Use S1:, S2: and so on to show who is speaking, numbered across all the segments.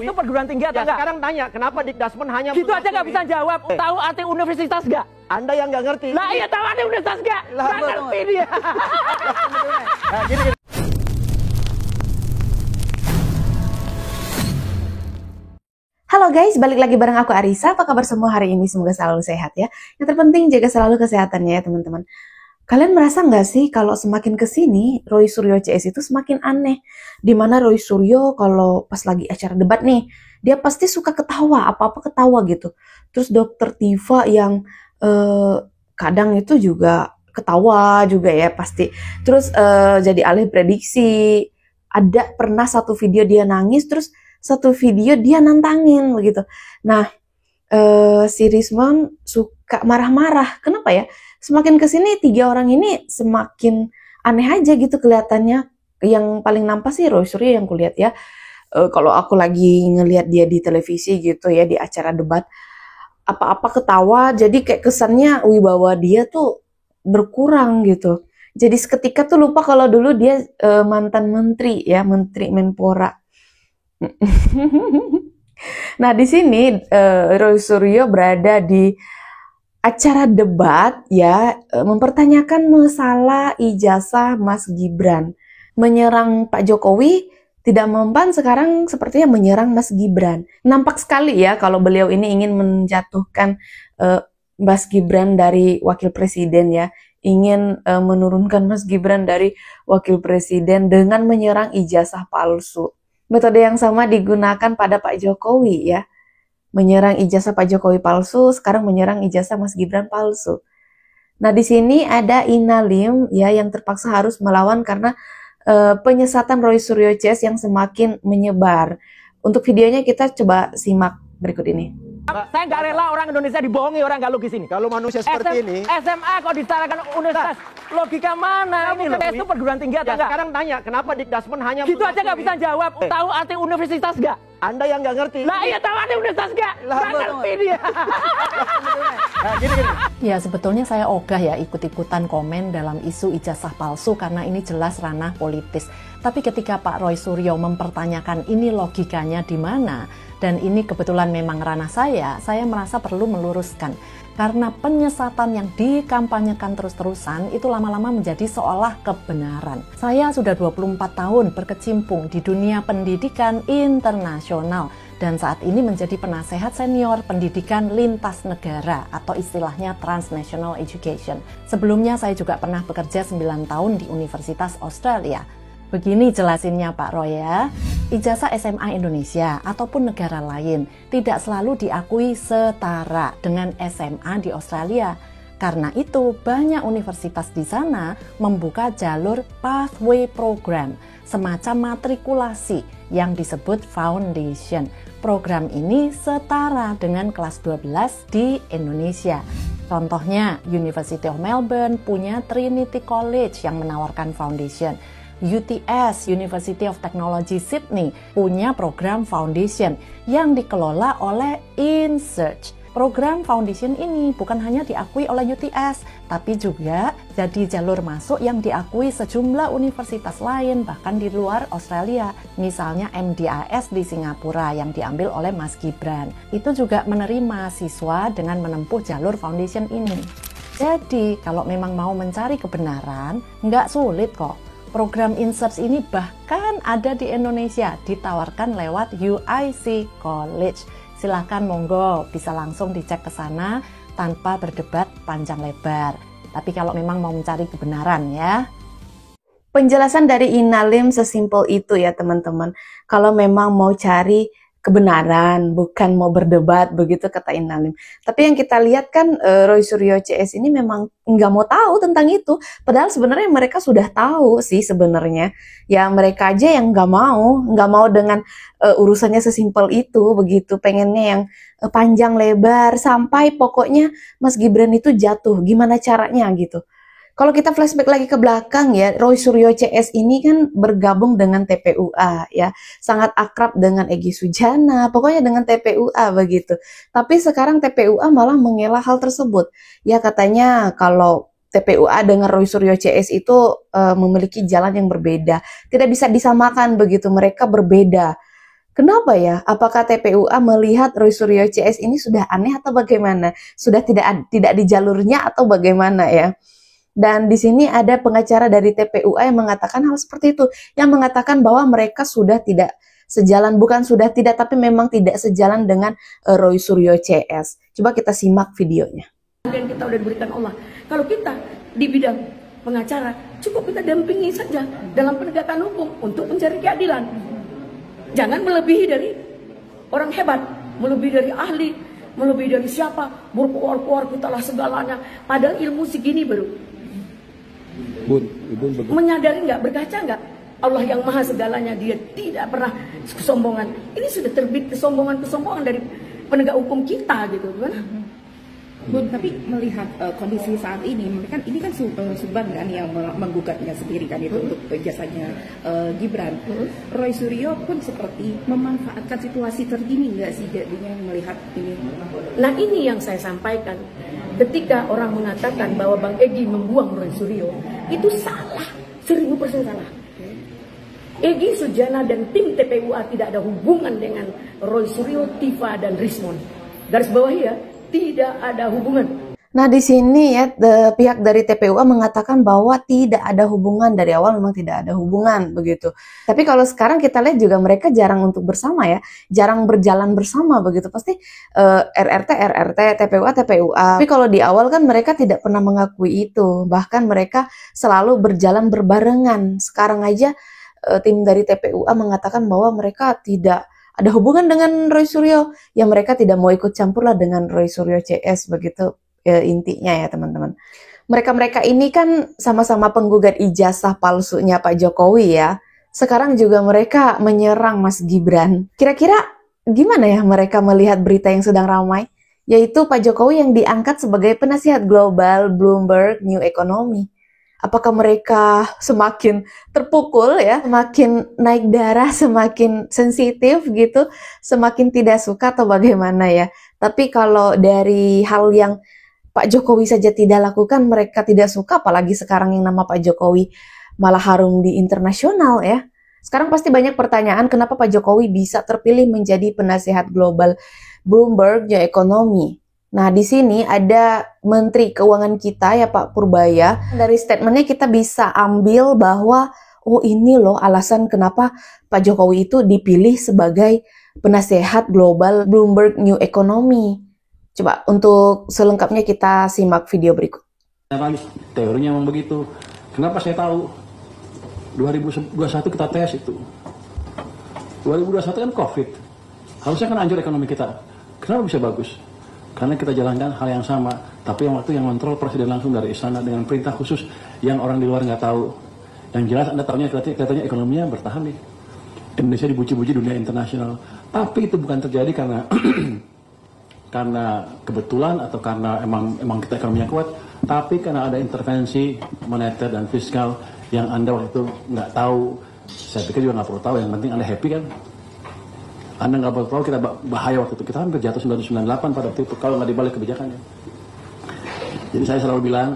S1: itu perguruan tinggi atau enggak?
S2: Sekarang tanya, kenapa Dikdasmen hanya
S1: gitu aja nggak bisa jawab? Tahu arti universitas nggak?
S2: Anda yang nggak ngerti.
S1: Lah iya tahu arti universitas nggak? Nggak ngerti dia.
S2: Nah, gini.
S3: Halo guys, balik lagi bareng aku Arisa. Apa kabar semua hari ini? Semoga selalu sehat ya. Yang terpenting jaga selalu kesehatannya ya teman-teman. Kalian merasa nggak sih kalau semakin kesini Roy Suryo CS itu semakin aneh? Dimana Roy Suryo kalau pas lagi acara debat nih, dia pasti suka ketawa, apa-apa ketawa gitu. Terus Dokter Tiva yang kadang itu juga ketawa juga ya pasti. Terus jadi alih prediksi. Ada pernah satu video dia nangis, terus satu video dia nantangin begitu. Nah, si Risma suka marah-marah. Kenapa ya? Semakin kesini tiga orang ini semakin aneh aja gitu kelihatannya. Yang paling nampak sih Roy Suryo yang kulihat ya. Kalau aku lagi ngelihat dia di televisi gitu ya di acara debat, apa-apa ketawa. Jadi kayak kesannya wibawa dia tuh berkurang gitu. Jadi seketika tuh lupa kalau dulu dia mantan menteri ya, menteri Menpora. Nah di sini Roy Suryo berada di acara debat ya, mempertanyakan masalah ijazah Mas Gibran, menyerang Pak Jokowi tidak mempan, sekarang sepertinya menyerang Mas Gibran. Nampak sekali ya kalau beliau ini ingin menjatuhkan Mas Gibran dari wakil presiden ya, ingin menurunkan Mas Gibran dari wakil presiden dengan menyerang ijazah palsu. Metode yang sama digunakan pada Pak Jokowi ya. Menyerang ijazah Pak Jokowi palsu, sekarang menyerang ijazah Mas Gibran palsu. Nah, di sini ada Ina Lim ya yang terpaksa harus melawan karena penyesatan Roy Suryo CS yang semakin menyebar. Untuk videonya kita coba simak berikut ini.
S1: Saya nggak rela orang Indonesia dibohongi orang nggak logis ini.
S2: Kalau manusia seperti ini,
S1: SMA kok disetarakan universitas, logika mana ini loh? Itu perguruan tinggi atau enggak?
S2: Sekarang tanya, kenapa Dikdasmen hanya
S1: gitu aja nggak bisa jawab? Tahu arti universitas nggak?
S2: Anda yang nggak ngerti.
S1: Lah iya tahu arti universitas nggak? Nggak ngerti dia.
S2: Nah, gini.
S4: Ya sebetulnya saya ogah ya ikut-ikutan komen dalam isu ijazah palsu karena ini jelas ranah politis. Tapi ketika Pak Roy Suryo mempertanyakan ini logikanya di mana, dan ini kebetulan memang ranah saya merasa perlu meluruskan. Karena penyesatan yang dikampanyekan terus-terusan itu lama-lama menjadi seolah kebenaran. Saya sudah 24 tahun berkecimpung di dunia pendidikan internasional dan saat ini menjadi penasehat senior pendidikan lintas negara atau istilahnya transnational education. Sebelumnya saya juga pernah bekerja 9 tahun di Universitas Australia. Begini jelasinnya Pak Roy ya, ijazah SMA Indonesia ataupun negara lain tidak selalu diakui setara dengan SMA di Australia. Karena itu banyak universitas di sana membuka jalur pathway program, semacam matrikulasi yang disebut foundation. Program ini setara dengan kelas 12 di Indonesia. Contohnya University of Melbourne punya Trinity College yang menawarkan foundation. UTS, University of Technology Sydney, punya program foundation yang dikelola oleh InSearch. Program foundation ini bukan hanya diakui oleh UTS, tapi juga jadi jalur masuk yang diakui sejumlah universitas lain, bahkan di luar Australia. Misalnya MDIS di Singapura yang diambil oleh Mas Gibran. Itu juga menerima siswa dengan menempuh jalur foundation ini. Jadi, kalau memang mau mencari kebenaran, nggak sulit kok. Program InSearch ini bahkan ada di Indonesia, ditawarkan lewat UIC College. Silahkan monggo, bisa langsung dicek ke sana tanpa berdebat panjang lebar. Tapi kalau memang mau mencari kebenaran ya.
S3: Penjelasan dari Ina Lim sesimpel itu ya teman-teman. Kalau memang mau cari kebenaran, bukan mau berdebat, begitu kata Ina Lim. Tapi yang kita lihat kan Roy Suryo CS ini memang nggak mau tahu tentang itu. Padahal sebenarnya mereka sudah tahu sih sebenarnya. Ya mereka aja yang nggak mau dengan urusannya sesimpel itu, begitu. Pengennya yang panjang lebar sampai pokoknya Mas Gibran itu jatuh. Gimana caranya gitu. Kalau kita flashback lagi ke belakang ya, Roy Suryo CS ini kan bergabung dengan TPUA ya, sangat akrab dengan Egy Sujana, pokoknya dengan TPUA begitu. Tapi sekarang TPUA malah mengelak hal tersebut. Ya katanya kalau TPUA dengan Roy Suryo CS itu memiliki jalan yang berbeda, tidak bisa disamakan begitu, mereka berbeda. Kenapa ya? Apakah TPUA melihat Roy Suryo CS ini sudah aneh atau bagaimana? Sudah tidak di jalurnya atau bagaimana ya? Dan di sini ada pengacara dari TPUA yang mengatakan hal seperti itu, yang mengatakan bahwa mereka sudah tidak sejalan, bukan sudah tidak, tapi memang tidak sejalan dengan Roy Suryo CS. Coba kita simak videonya.
S5: Dan kita udah diberikan Allah. Kalau kita di bidang pengacara, cukup kita dampingi saja dalam penegakan hukum untuk mencari keadilan. Jangan melebihi dari orang hebat, melebihi dari ahli, melebihi dari siapa, berkuar-kuar kita lah segalanya. Padahal ilmu segini baru. Menyadari nggak, berkaca nggak? Allah yang maha segalanya, dia tidak pernah kesombongan. Ini sudah terbit kesombongan dari penegak hukum kita gitu kan?
S6: Bun, tapi melihat kondisi saat ini, kan ini kan Subang kan yang menggugatnya sendiri kan itu untuk jasanya Gibran. Roy Suryo pun seperti memanfaatkan situasi terkini nggak sih jadinya melihat ini?
S5: Nah ini yang saya sampaikan. Ketika orang mengatakan bahwa Bang Egy membuang Roy Suryo, itu salah, 1000% salah. Egy Sujana dan tim TPUA tidak ada hubungan dengan Roy Suryo, Tifa dan Rismon. Garis bawah ya. Tidak ada hubungan.
S3: Nah di sini ya pihak dari TPUA mengatakan bahwa tidak ada hubungan, dari awal memang tidak ada hubungan begitu. Tapi kalau sekarang kita lihat juga mereka jarang untuk bersama ya, jarang berjalan bersama begitu. Pasti RRT, TPUA. Tapi kalau di awal kan mereka tidak pernah mengakui itu, bahkan mereka selalu berjalan berbarengan. Sekarang aja tim dari TPUA mengatakan bahwa mereka tidak ada hubungan dengan Roy Suryo, yang mereka tidak mau ikut campur lah dengan Roy Suryo CS begitu intinya ya teman-teman. Mereka ini kan sama-sama penggugat ijazah palsunya Pak Jokowi ya. Sekarang juga mereka menyerang Mas Gibran. Kira-kira gimana ya mereka melihat berita yang sedang ramai? Yaitu Pak Jokowi yang diangkat sebagai penasihat global Bloomberg New Economy. Apakah mereka semakin terpukul ya, semakin naik darah, semakin sensitif gitu, semakin tidak suka atau bagaimana ya? Tapi kalau dari hal yang Pak Jokowi saja tidak lakukan, mereka tidak suka, apalagi sekarang yang nama Pak Jokowi malah harum di internasional ya. Sekarang pasti banyak pertanyaan kenapa Pak Jokowi bisa terpilih menjadi penasihat global Bloomberg New Economy. Nah, di sini ada Menteri Keuangan kita ya Pak Purbaya. Dari statementnya kita bisa ambil bahwa oh ini loh alasan kenapa Pak Jokowi itu dipilih sebagai penasehat global Bloomberg New Economy. Coba untuk selengkapnya kita simak video berikut.
S7: Teorinya memang begitu. Kenapa saya tahu? 2021 kita tes itu. 2021 kan COVID. Harusnya kan anjur ekonomi kita. Kenapa bisa bagus? Karena kita jalankan hal yang sama, tapi yang waktu yang kontrol presiden langsung dari istana dengan perintah khusus yang orang di luar nggak tahu. Yang jelas Anda tahunya kelihatannya ekonominya bertahan nih. Indonesia dipuji-puji dunia internasional. Tapi itu bukan terjadi karena karena kebetulan atau karena emang kita ekonominya kuat, tapi karena ada intervensi moneter dan fiskal yang Anda waktu itu nggak tahu. Saya pikir juga nggak perlu tahu, yang penting Anda happy kan. Anda nggak perlu tahu kita bahaya waktu itu. Kita hampir jatuh 1998 pada waktu itu kalau nggak dibalik kebijakannya. Jadi saya selalu bilang,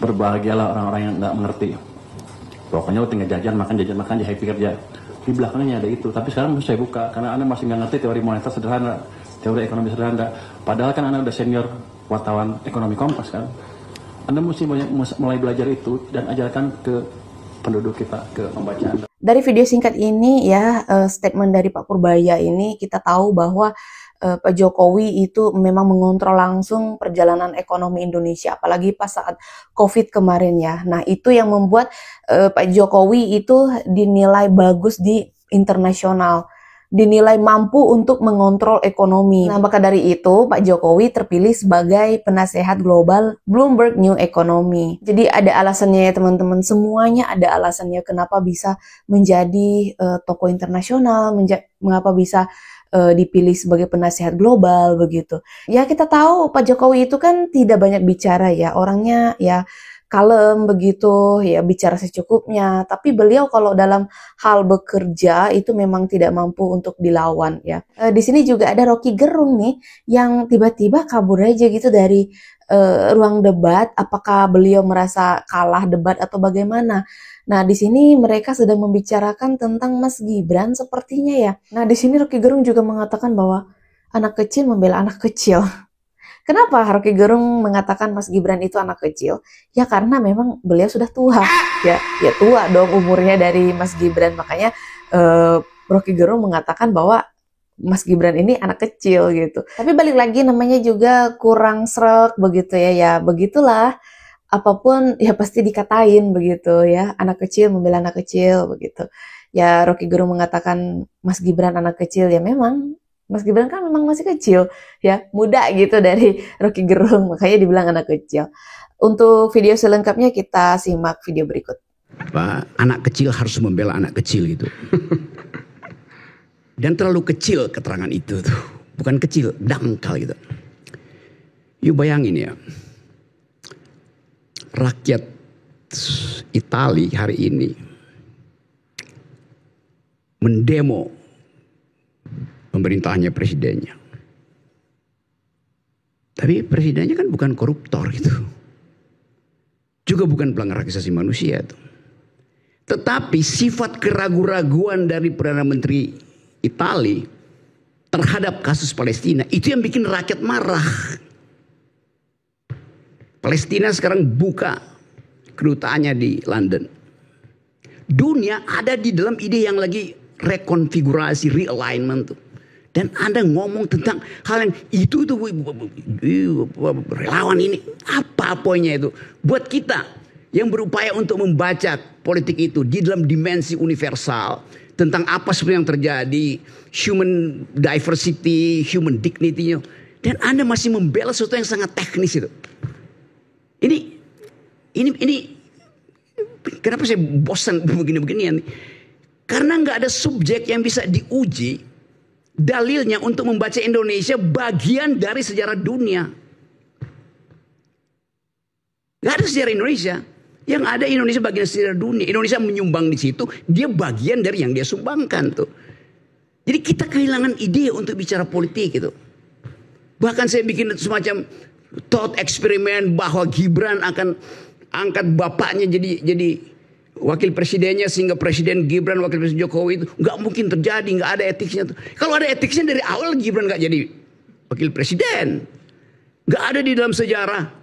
S7: berbahagialah orang-orang yang nggak mengerti. Pokoknya lo tinggal jajan makan, happy kerja. Di belakangnya ada itu. Tapi sekarang harus saya buka karena Anda masih nggak ngerti teori moneter sederhana, teori ekonomi sederhana. Padahal kan Anda udah senior wartawan ekonomi Kompas kan. Anda mesti mulai belajar itu dan ajarkan ke penduduk kita, ke pembaca Anda.
S3: Dari video singkat ini ya, statement dari Pak Purbaya ini kita tahu bahwa Pak Jokowi itu memang mengontrol langsung perjalanan ekonomi Indonesia, apalagi pas saat COVID kemarin ya. Nah itu yang membuat Pak Jokowi itu dinilai bagus di internasional, dinilai mampu untuk mengontrol ekonomi. Nah maka dari itu Pak Jokowi terpilih sebagai penasehat global Bloomberg New Economy. Jadi ada alasannya ya teman-teman, semuanya ada alasannya kenapa bisa menjadi tokoh internasional, mengapa bisa dipilih sebagai penasehat global begitu. Ya kita tahu Pak Jokowi itu kan tidak banyak bicara ya, orangnya ya kalem begitu, ya bicara secukupnya. Tapi beliau kalau dalam hal bekerja itu memang tidak mampu untuk dilawan ya. Di sini juga ada Rocky Gerung nih yang tiba-tiba kabur aja gitu dari ruang debat. Apakah beliau merasa kalah debat atau bagaimana? Nah, di sini mereka sedang membicarakan tentang Mas Gibran sepertinya ya. Nah, di sini Rocky Gerung juga mengatakan bahwa anak kecil membela anak kecil. Kenapa Rocky Gerung mengatakan Mas Gibran itu anak kecil? Ya karena memang beliau sudah tua. Ya tua dong umurnya dari Mas Gibran. Makanya Rocky Gerung mengatakan bahwa Mas Gibran ini anak kecil gitu. Tapi balik lagi namanya juga kurang sreg begitu ya. Ya begitulah. Apapun ya pasti dikatain begitu ya. Anak kecil membela anak kecil begitu. Ya Rocky Gerung mengatakan Mas Gibran anak kecil ya memang. Mas Gibran kan memang masih kecil, ya muda gitu dari Rocky Gerung, makanya dibilang anak kecil. Untuk video selengkapnya kita simak video berikut.
S8: Anak kecil harus membela anak kecil gitu. Dan terlalu kecil keterangan itu tuh, bukan kecil, dangkal gitu. Yuk bayangin ya, rakyat Italia hari ini mendemo pemerintahnya, presidennya. Tapi presidennya kan bukan koruptor gitu. Juga bukan pelanggar hak asasi manusia tuh. Tetapi sifat keraguan-raguan dari Perdana Menteri Italia terhadap kasus Palestina itu yang bikin rakyat marah. Palestina sekarang buka kedutaannya di London. Dunia ada di dalam ide yang lagi rekonfigurasi, realignment tuh. Dan Anda ngomong tentang hal yang itu tuh relawan ini apa poinnya itu? Buat kita yang berupaya untuk membaca politik itu di dalam dimensi universal tentang apa sebenarnya yang terjadi, human diversity, human dignity-nya, dan Anda masih membela sesuatu yang sangat teknis itu. Ini kenapa saya bosan begini-beginian? Karena nggak ada subjek yang bisa diuji dalilnya untuk membaca Indonesia bagian dari sejarah dunia. Gak ada sejarah Indonesia. Yang ada Indonesia bagian dari sejarah dunia. Indonesia menyumbang di situ, dia bagian dari yang dia sumbangkan tuh. Jadi kita kehilangan ide untuk bicara politik gitu. Bahkan saya bikin semacam thought eksperimen bahwa Gibran akan angkat bapaknya jadi wakil presidennya, sehingga Presiden Gibran, wakil presiden Jokowi itu nggak mungkin terjadi, nggak ada etiknya. Kalau ada etiknya dari awal Gibran nggak jadi wakil presiden. Nggak ada di dalam sejarah.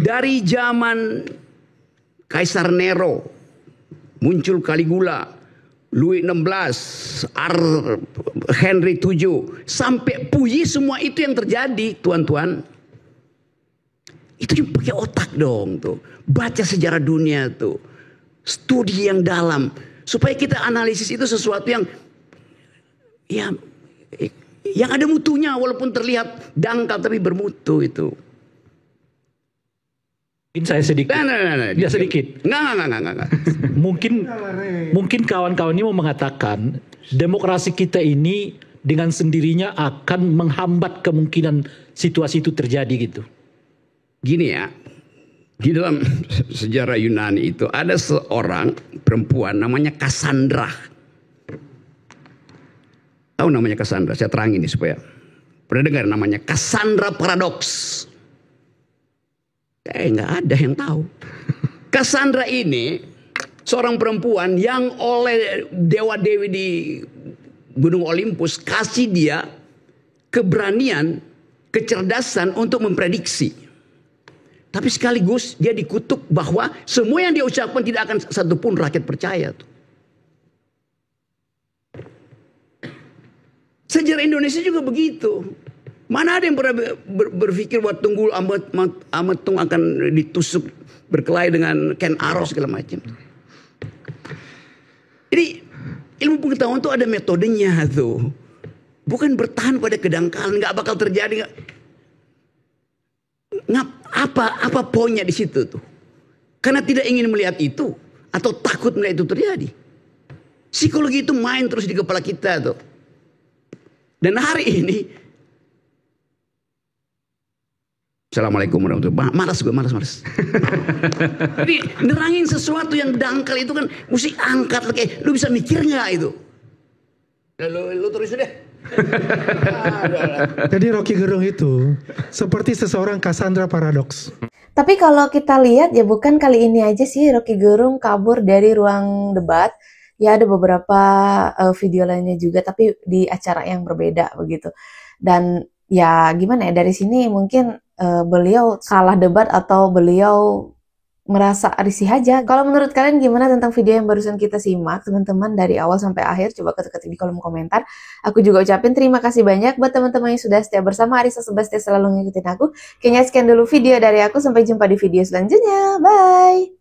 S8: Dari zaman Kaisar Nero muncul Caligula, Louis XVI, Henry VII, sampai Puyi, semua itu yang terjadi, tuan-tuan. Itu pakai otak dong tuh, baca sejarah dunia tuh. Studi yang dalam supaya kita analisis itu sesuatu yang ada mutunya walaupun terlihat dangkal tapi bermutu itu.
S9: Mungkin saya sedikit. Dia sedikit.
S8: Enggak.
S9: Mungkin kawan-kawan ini mau mengatakan demokrasi kita ini dengan sendirinya akan menghambat kemungkinan situasi itu terjadi gitu.
S8: Gini ya. Di dalam sejarah Yunani itu ada seorang perempuan namanya Cassandra. Tahu namanya Cassandra? Saya terangin ini supaya pernah dengar namanya Cassandra Paradox. Nggak ada yang tahu. Cassandra ini seorang perempuan yang oleh dewa-dewi di Gunung Olympus kasih dia keberanian, kecerdasan untuk memprediksi. Tapi sekaligus dia dikutuk bahwa semua yang dia ucapkan tidak akan satupun rakyat percaya. Sejarah Indonesia juga begitu. Mana ada yang pernah berpikir bahwa Tunggul Ametung akan ditusuk berkelahi dengan Ken Arok segala macam. Jadi ilmu pengetahuan itu ada metodenya tuh. Bukan bertahan pada kedangkalan, nggak bakal terjadi. Apa poinnya di situ tuh? Karena tidak ingin melihat itu atau takut melihat itu terjadi. Psikologi itu main terus di kepala kita tuh. Dan hari ini, Assalamualaikum warahmatullahi wabarakatuh. Malas. Jadi nerangin sesuatu yang dangkal itu kan mesti angkat lagi. Lu bisa mikir nggak itu? Lu terus deh.
S10: Jadi Rocky Gerung itu seperti seseorang Cassandra Paradox.
S3: Tapi kalau kita lihat ya bukan kali ini aja sih Rocky Gerung kabur dari ruang debat. Ya ada beberapa video lainnya juga tapi di acara yang berbeda begitu. Dan ya gimana ya, dari sini mungkin beliau kalah debat atau beliau merasa risih aja. Kalau menurut kalian gimana tentang video yang barusan kita simak, teman-teman, dari awal sampai akhir? Coba ketik di kolom komentar. Aku juga ucapin terima kasih banyak buat teman-teman yang sudah setia bersama Arissa Sebastia selalu ngikutin aku. Kayaknya sekian dulu video dari aku, sampai jumpa di video selanjutnya. Bye!